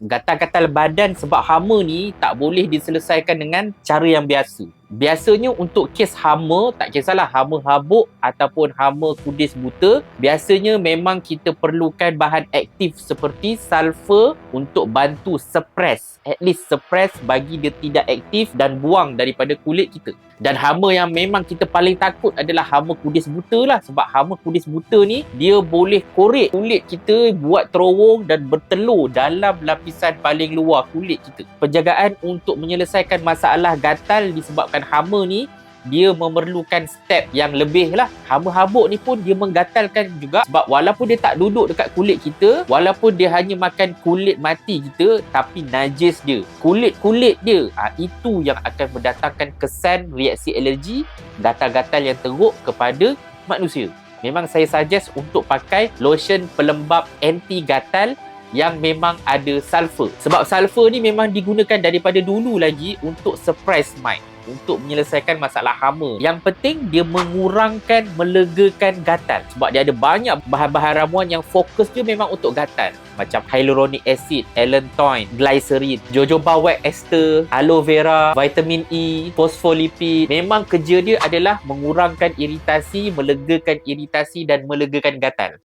Gatal-gatal badan sebab hama ni tak boleh diselesaikan dengan cara yang biasa. Biasanya untuk kes hama, tak kisahlah hama habuk ataupun hama kudis buta, biasanya memang kita perlukan bahan aktif seperti sulfur untuk bantu suppress, at least suppress bagi dia tidak aktif dan buang daripada kulit kita. Dan hama yang memang kita paling takut adalah hama kudis buta lah, sebab hama kudis buta ni dia boleh korek kulit kita, buat terowong dan bertelur dalam lapisan paling luar kulit kita. Penjagaan untuk menyelesaikan masalah gatal disebabkan hama ni, dia memerlukan step yang lebih lah. Hama habuk ni pun dia menggatalkan juga, sebab walaupun dia tak duduk dekat kulit kita, walaupun dia hanya makan kulit mati kita, tapi najis dia, kulit-kulit dia, itu yang akan mendatangkan kesan reaksi alergi, gatal-gatal yang teruk kepada manusia. Memang saya suggest untuk pakai lotion pelembap anti gatal yang memang ada sulfur. Sebab sulfur ni memang digunakan daripada dulu lagi untuk suppress mite, untuk menyelesaikan masalah hama. Yang penting dia mengurangkan, melegakan gatal. Sebab dia ada banyak bahan-bahan ramuan yang fokus dia memang untuk gatal. Macam hyaluronic acid, allantoin, glycerin, jojoba wax ester, aloe vera, vitamin E, fosfolipid. Memang kerja dia adalah mengurangkan iritasi, melegakan iritasi dan melegakan gatal.